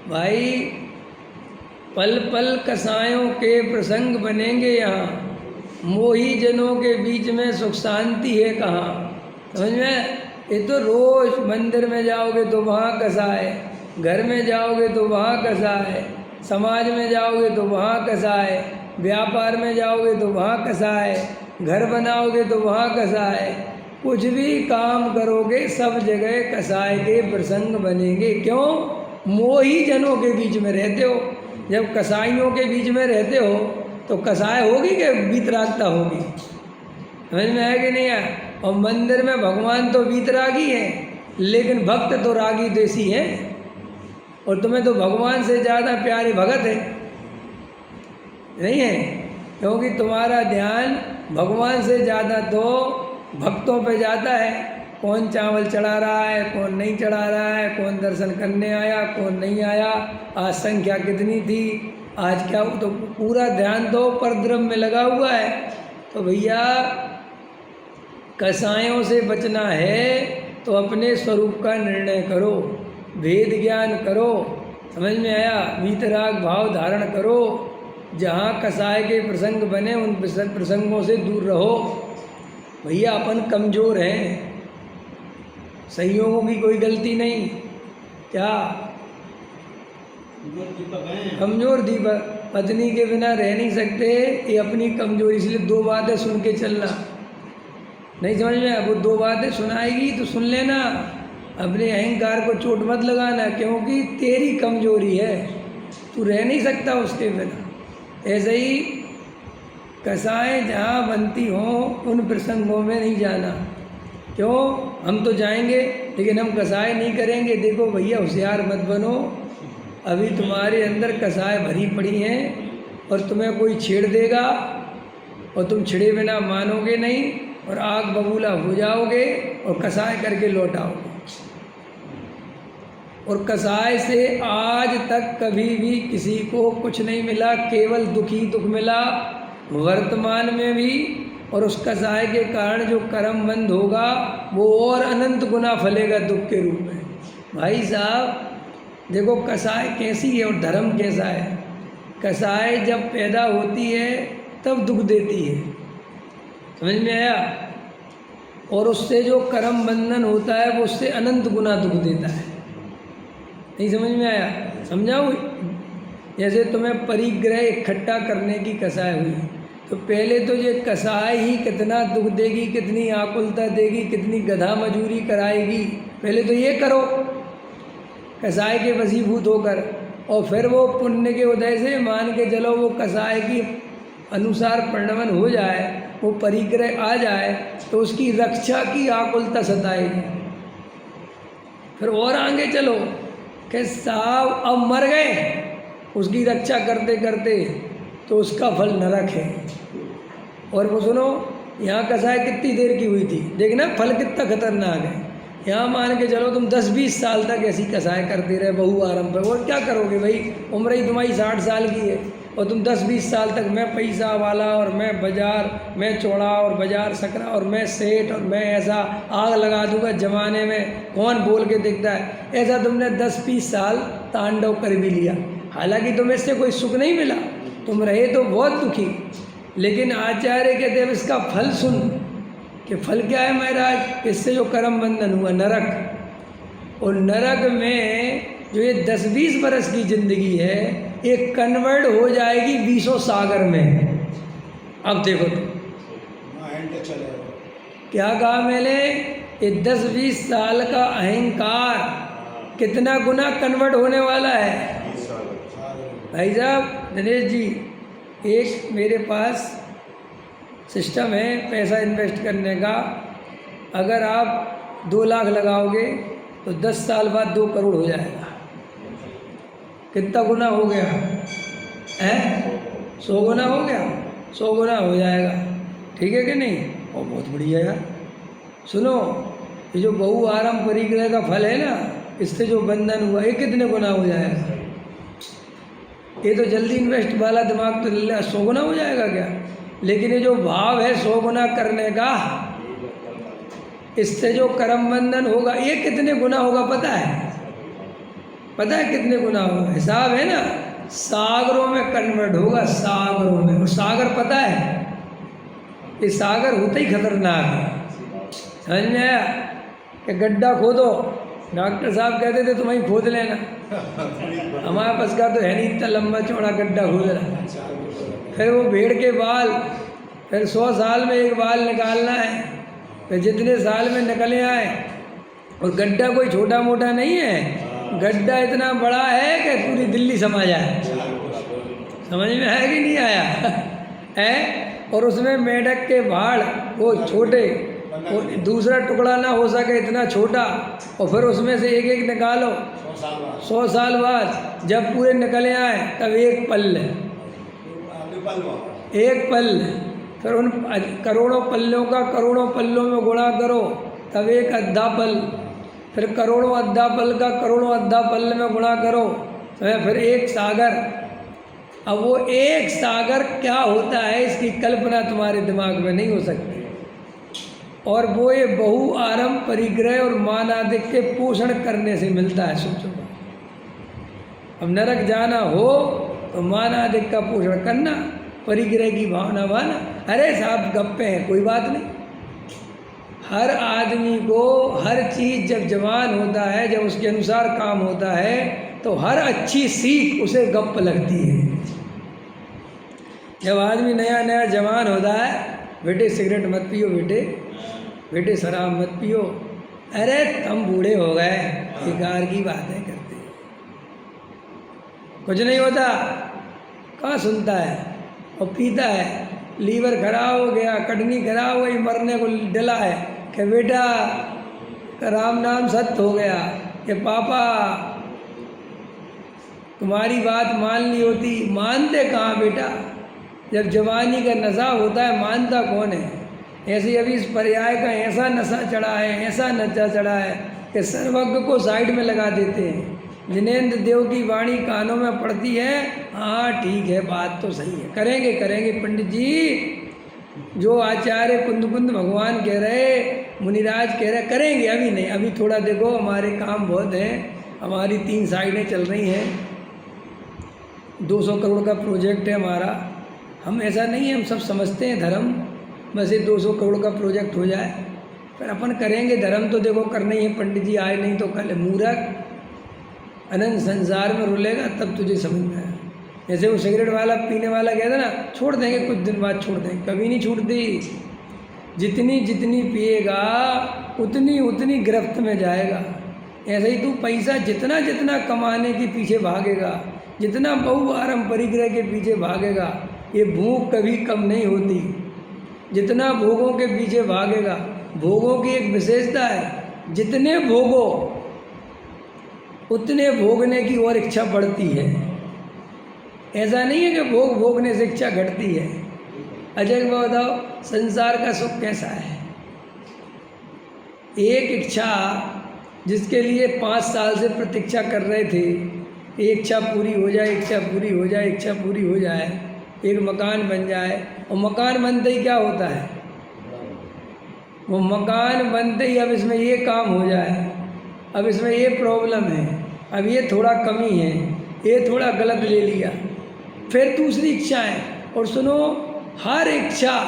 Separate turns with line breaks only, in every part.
भाई पल पल कसायों के प्रसंग बनेंगे यहाँ, मोही जनों के बीच में सुख शांति है कहाँ। समझ में? ये तो रोज मंदिर में जाओगे तो वहाँ कसाय, घर में जाओगे तो वहाँ कसाय, समाज में जाओगे तो वहाँ कसाय, व्यापार में जाओगे तो वहाँ कसाय, घर बनाओगे तो वहाँ कसाय, कुछ भी काम करोगे सब जगह कसाय के प्रसंग बनेंगे। क्यों? मोही जनों के बीच में रहते हो। जब कसाईयों के बीच में रहते हो तो कसाय होगी कि वीतरागता होगी? समझ में आया कि नहीं आया? और मंदिर में भगवान तो वीतरागी हैं, लेकिन भक्त तो रागी देसी हैं। और तुम्हें तो भगवान से ज़्यादा प्यारे भगत है, नहीं है? क्योंकि तुम्हारा ध्यान भगवान से ज़्यादा तो भक्तों पे जाता है। कौन चावल चढ़ा रहा है, कौन नहीं चढ़ा रहा है, कौन दर्शन करने आया, कौन नहीं आया, आज संख्या कितनी थी, आज क्या, तो पूरा ध्यान तो परद्रव्य में लगा हुआ है। तो भैया कसायों से बचना है तो अपने स्वरूप का निर्णय करो, भेद ज्ञान करो। समझ में आया? वीतराग भाव धारण करो। जहाँ कसाय के प्रसंग बने उन प्रसंगों से दूर रहो। भैया अपन कमज़ोर हैं, सहयोगों की कोई गलती नहीं। क्या कमज़ोर दीपक? पत्नी के बिना रह नहीं सकते, ये अपनी कमज़ोरी। इसलिए दो बातें सुन के चलना। नहीं समझ में? वो दो बातें सुनाएगी तो सुन लेना, अपने अहंकार को चोट मत लगाना, क्योंकि तेरी कमज़ोरी है, तू रह नहीं सकता उसके बिना। ऐसे ही कसाएँ जहाँ बनती हों उन प्रसंगों में नहीं जाना। क्यों? हम तो जाएंगे लेकिन हम कसाय नहीं करेंगे। देखो भैया होशियार मत बनो, अभी तुम्हारे अंदर कसाय भरी पड़ी हैं और तुम्हें कोई छेड़ देगा और तुम छिड़े बिना मानोगे नहीं और आग बबूला हो जाओगे और कसाय करके लौट आओगे। और कसाय से आज तक कभी भी किसी को कुछ नहीं मिला, केवल दुखी दुख मिला वर्तमान में भी। और उस कसाय के कारण जो कर्म बंद होगा वो और अनंत गुना फलेगा दुख के रूप में। भाई साहब देखो कसाय कैसी है और धर्म कैसा है। कसाय जब पैदा होती है तब दुख देती है, समझ में आया? और उससे जो कर्म बंधन होता है वो उससे अनंत गुना दुख देता है। नहीं समझ में आया? समझाऊँ? जैसे तुम्हें परिग्रह इकट्ठा करने की कसाय हुई तो पहले तो ये कसाय ही कितना दुख देगी, कितनी आकुलता देगी, कितनी गधा मजूरी कराएगी। पहले तो ये करो कसाय के वशीभूत होकर, और फिर वो पुण्य के उदय से मान के चलो वो कसाय की अनुसार परिणमन हो जाए, वो परिग्रह आ जाए तो उसकी रक्षा की आकुलता सताएगी। फिर और आगे चलो कि साहब अब मर गए, उसकी रक्षा करते करते तो उसका फल नरक है। और वो सुनो यहाँ कसाय कितनी देर की हुई थी, देखना फल कितना खतरनाक है। यहाँ मान के चलो तुम 10-20 साल तक ऐसी कसाय करते रहे बहु आरंभ पर, और क्या करोगे भाई? उम्र ही तुम्हारी 60 साल की है और तुम 10-20 साल तक मैं पैसा वाला और मैं बाजार, मैं चौड़ा और बाजार सकरा और मैं सेठ और मैं ऐसा आग लगा दूंगा जमाने में, कौन बोल के दिखता है? ऐसा तुमने 10-20 साल तांडव कर भी लिया। हालांकि तुम्हें इससे कोई सुख नहीं मिला, तुम रहे तो बहुत दुखी। लेकिन आचार्य कहते हैं इसका फल सुन कि फल क्या है महाराज? इससे जो कर्म बंधन हुआ नरक, और नरक में जो ये 10-20 बरस की जिंदगी है एक कन्वर्ट हो जाएगी 20 सागर में। अब देखो तो क्या कहा मैंने? ये 10-20 साल का अहंकार कितना गुना कन्वर्ट होने वाला है। भाई साहब दिनेश जी, एक मेरे पास सिस्टम है पैसा इन्वेस्ट करने का। अगर आप 2 लाख लगाओगे तो 10 साल बाद 2 करोड़ हो जाएगा। कितना गुना हो गया है? 100 गुना हो गया, 100 गुना हो जाएगा। ठीक है कि नहीं? और बहुत बढ़िया यार। सुनो, ये जो बहु आरंभ परिग्रह का फल है ना, इससे जो बंधन हुआ ये कितने गुना हो जाएगा? ये तो जल्दी इन्वेस्ट वाला दिमाग तो ले लिया, 100 गुना हो जाएगा क्या? लेकिन ये जो भाव है 100 गुना करने का, इससे जो कर्म बंधन होगा ये कितने गुना होगा पता है? पता है कितने गुना होगा? हिसाब है ना, सागरों में कन्वर्ट होगा, सागरों में। और सागर पता है, ये सागर होता ही खतरनाक है। समझ में आया? कि गड्ढा खोदो, डॉक्टर साहब कहते थे तुम वहीं खोद लेना, हमारे पास का तो है नहीं इतना लंबा चौड़ा गड्ढा खोदना। फिर वो भेड़ के बाल, फिर 100 साल में एक बाल निकालना है, फिर जितने साल में निकले आए। और गड्ढा कोई छोटा मोटा नहीं है, गड्ढा इतना बड़ा है कि पूरी दिल्ली समा जाए। समझ में आया कि नहीं आया? है। और उसमें मेंढक के भाड़ वो छोटे, वो दूसरा टुकड़ा ना हो सके इतना छोटा, और फिर उसमें से एक एक निकालो। 100 साल बाद जब पूरे निकले आए तब एक पल्ले, एक पल्ले। फिर उन करोड़ों पल्लों का करोड़ों पल्लों में गुणा करो तब एक अद्धा पल। फिर करोड़ों अद्धा पल का करोड़ों अद्धा पल में गुणा करो तो फिर एक सागर। अब वो एक सागर क्या होता है इसकी कल्पना तुम्हारे दिमाग में नहीं हो सकती। और वो ये बहु आरंभ परिग्रह और मान आदि के पोषण करने से मिलता है। सोचो, अब नरक जाना हो तो मान आदि का पोषण करना, परिग्रह की भावना बाना। अरे साहब गप्पे हैं, कोई बात नहीं। हर आदमी को हर चीज़ जब जवान होता है, जब उसके अनुसार काम होता है, तो हर अच्छी सीख उसे गप्प लगती है। जब आदमी नया नया जवान होता है, बेटे सिगरेट मत पियो, बेटे शराब मत पियो। अरे तुम बूढ़े हो गए, बेकार की बातें करते, कुछ नहीं होता। कहाँ सुनता है और पीता है, लीवर खराब हो गया, किडनी खराब हो गई, मरने को डला है कि बेटा राम नाम सत्य हो गया, कि पापा तुम्हारी बात मान ली होती। मानते कहाँ बेटा? जब जवानी का नशा होता है मानता कौन है? ऐसे अभी इस पर्याय का ऐसा नशा चढ़ा है, ऐसा नशा चढ़ा है कि सर्वज्ञ को साइड में लगा देते हैं। जिनेंद्र देव की वाणी कानों में पड़ती है, हाँ ठीक है, बात तो सही है, करेंगे पंडित जी, जो आचार्य कुंद भगवान कह रहे, मुनिराज कह रहे, करेंगे। अभी नहीं, अभी थोड़ा देखो, हमारे काम बहुत है, हमारी 3 साइडें चल रही हैं, 200 करोड़ का प्रोजेक्ट है हमारा। हम ऐसा नहीं है, हम सब समझते हैं धर्म, बस ये 200 करोड़ का प्रोजेक्ट हो जाए फिर अपन करेंगे। धर्म तो देखो करना ही है, पंडित जी आए नहीं तो कल। मूर्ख अनंत संसार में रुलेगा तब तुझे समझ में आया। जैसे वो सिगरेट वाला पीने वाला कहता ना, छोड़ देंगे कुछ दिन बाद, छोड़ देंगे, कभी नहीं छूटती। जितनी जितनी पिएगा उतनी उतनी गिरफ्त में जाएगा। ऐसे ही तू पैसा जितना जितना कमाने के पीछे भागेगा, जितना बहु आरंभ परिग्रह के पीछे भागेगा, ये भूख कभी कम नहीं होती। जितना भोगों के पीछे भागेगा, भोगों की एक विशेषता है, जितने भोगो उतने भोगने की और इच्छा बढ़ती है। ऐसा नहीं है कि भोग भोगने से इच्छा घटती है। अजय को बताओ, संसार का सुख कैसा है? एक इच्छा जिसके लिए 5 साल से प्रतीक्षा कर रहे थे, एक इच्छा पूरी हो जाए, इच्छा पूरी हो जाए, इच्छा पूरी हो जाए, एक मकान बन जाए। और मकान बनते ही क्या होता है? वो मकान बनते ही अब इसमें ये काम हो जाए, अब इसमें ये प्रॉब्लम है, अब ये थोड़ा कमी है, ये थोड़ा गलत ले लिया, फिर दूसरी इच्छा है। और सुनो, हर इच्छा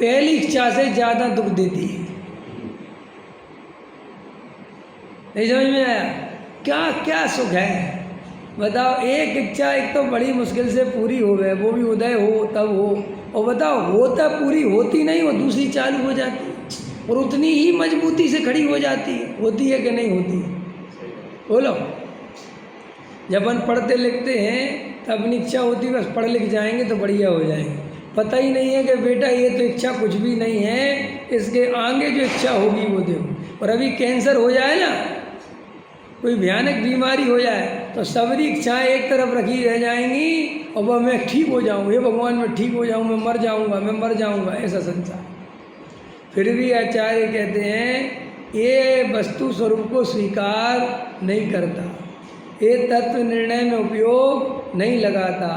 पहली इच्छा से ज़्यादा दुख देती है। नहीं समझ में आया? क्या क्या सुख है बताओ? एक इच्छा एक तो बड़ी मुश्किल से पूरी हो गए, वो भी उदय हो तब हो, और बताओ होता पूरी होती नहीं, वो दूसरी चालू हो जाती है और उतनी ही मजबूती से खड़ी हो जाती है। होती है कि नहीं होती? बोलो। जब अपन पढ़ते लिखते हैं तब अपनी इच्छा होती है बस पढ़ लिख जाएंगे तो बढ़िया हो जाएंगे। पता ही नहीं है कि बेटा ये तो इच्छा कुछ भी नहीं है, इसके आगे जो इच्छा होगी वो देखो। और अभी कैंसर हो जाए ना, कोई भयानक बीमारी हो जाए, तो सबरी इच्छाएं एक तरफ रखी रह जाएंगी और वह मैं ठीक हो जाऊँ, हे भगवान मैं ठीक हो जाऊँ, मैं मर जाऊँगा, ऐसा संसार। फिर भी आचार्य कहते हैं ये वस्तु स्वरूप को स्वीकार नहीं करता, ये तत्व निर्णय में उपयोग नहीं लगाता,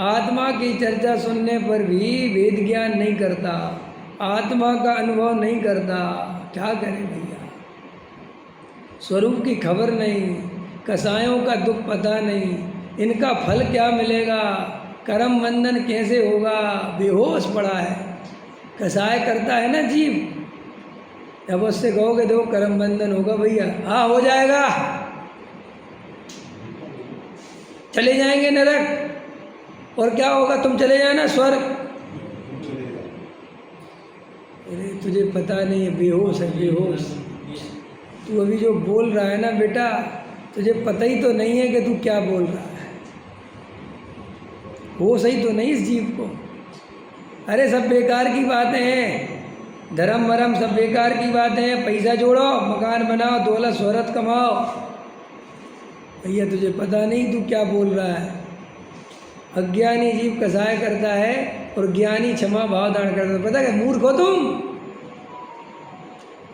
आत्मा की चर्चा सुनने पर भी वेद ज्ञान नहीं करता, आत्मा का अनुभव नहीं करता। क्या करें भैया? स्वरूप की खबर नहीं, कसायों का दुख पता नहीं, इनका फल क्या मिलेगा, कर्म बंधन कैसे होगा, बेहोश पड़ा है। कसाय करता है ना जीव, जब उससे कहोगे देखो कर्म बंधन होगा भैया, हाँ हो जाएगा, चले जाएंगे नरक, और क्या होगा, तुम चले जाना स्वर्ग। अरे तुझे पता नहीं है, बेहोश है बेहोश। तू अभी जो बोल रहा है ना बेटा, तुझे पता ही तो नहीं है कि तू क्या बोल रहा है, हो सही तो नहीं इस जीव को। अरे सब बेकार की बातें हैं, धर्म वरम सब बेकार की बातें हैं। पैसा जोड़ो, मकान बनाओ, दौलत शोहरत कमाओ, भैया तुझे पता नहीं तू क्या बोल रहा है। अज्ञानी जीव कसाय करता है और ज्ञानी क्षमा भाव धारण करता है। पता है मूर्ख हो तुम,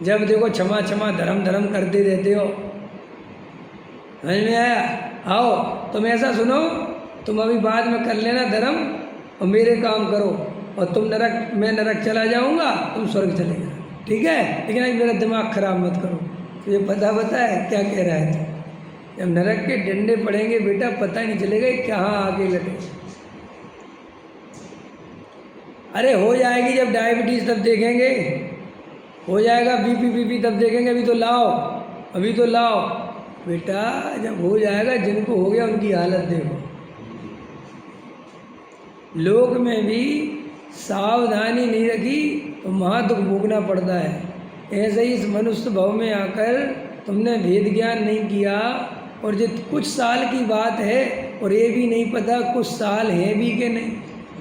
जब देखो क्षमा क्षमा धर्म धर्म करते रहते हो। समझ में आया? आओ तुम ऐसा सुनो, तुम अभी बाद में कर लेना धर्म और मेरे काम करो, और तुम नरक, मैं नरक चला जाऊंगा, तुम स्वर्ग चले जाओ, ठीक है? लेकिन अभी मेरा दिमाग खराब मत करो। तुझे पता है क्या कह रहा है? जब नरक के डंडे पड़ेंगे बेटा, पता ही नहीं चलेगा कहाँ आके लगे। अरे हो जाएगी जब डायबिटीज, तब देखेंगे, हो जाएगा बीपी तब देखेंगे। अभी तो लाओ बेटा, जब हो जाएगा, जिनको हो गया उनकी हालत देखो। लोक में भी सावधानी नहीं रखी तो महा दुख भोगना पड़ता है। ऐसे ही इस मनुष्य भाव में आकर तुमने भेद ज्ञान नहीं किया, और जो कुछ साल की बात है, और ये भी नहीं पता कुछ साल हैं भी कि नहीं।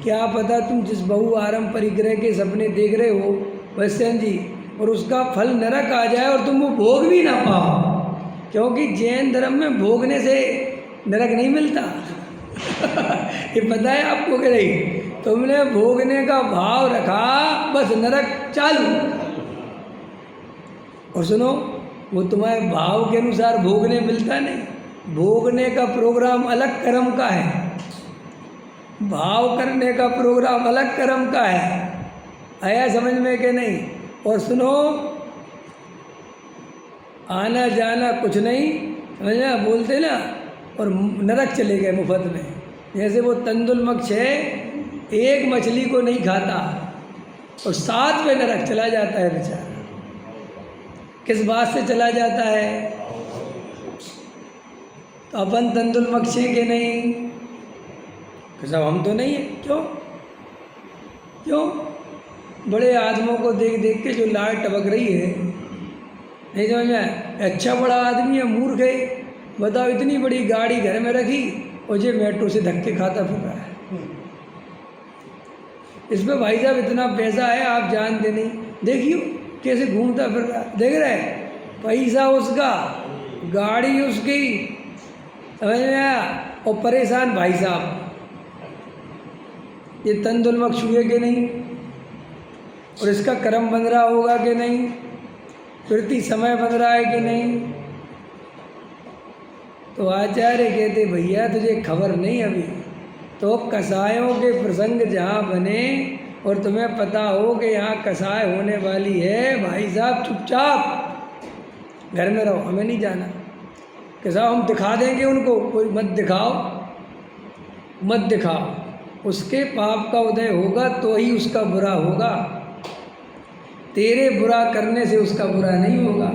क्या पता तुम जिस बहु आरंभ परिग्रह के सपने देख रहे हो वैश्यन जी, और उसका फल नरक आ जाए और तुम वो भोग भी ना पाओ, क्योंकि जैन धर्म में भोगने से नरक नहीं मिलता। ये पता है आपको कि नहीं? तुमने भोगने का भाव रखा, बस नरक चालू। और सुनो, वो तुम्हारे भाव के अनुसार भोगने मिलता नहीं। भोगने का प्रोग्राम अलग कर्म का है, भाव करने का प्रोग्राम अलग कर्म का है। आया समझ में कि नहीं? और सुनो, आना जाना कुछ नहीं, समझना, बोलते ना, और नरक चले गए मुफ्त में। जैसे वो तंदुल मक्ष है, एक मछली को नहीं खाता और 7 पे नरक चला जाता है बेचारा। किस बात से चला जाता है? तो अपन तंदुल मक्ष हैं कि नहीं? सब हम तो नहीं है। क्यों? बड़े आदमियों को देख देख के जो लाट टपक रही है, नहीं समझ में आया? अच्छा बड़ा आदमी है, मूर्ख है, बताओ, इतनी बड़ी गाड़ी घर में रखी और ये मेट्रो से धक्के खाता फिर रहा है। इस पे भाई साहब इतना पैसा है, आप जानते नहीं, देखियो कैसे घूमता फिर रहा है, देख रहे? पैसा उसका, गाड़ी उसकी, समझ में आया? और परेशान भाई साहब। ये तंदुल मक्ष हुए कि नहीं? और इसका कर्म बन रहा होगा कि नहीं? प्रति समय बन रहा है कि नहीं? तो आचार्य कहते भैया तुझे खबर नहीं अभी तो। कसायों के प्रसंग जहाँ बने और तुम्हें पता हो कि यहाँ कसाय होने वाली है, भाई साहब चुपचाप घर में रहो, हमें नहीं जाना। कि साहब हम दिखा देंगे उनको, कोई मत दिखाओ। उसके पाप का उदय होगा तो ही उसका बुरा होगा, तेरे बुरा करने से उसका बुरा नहीं होगा।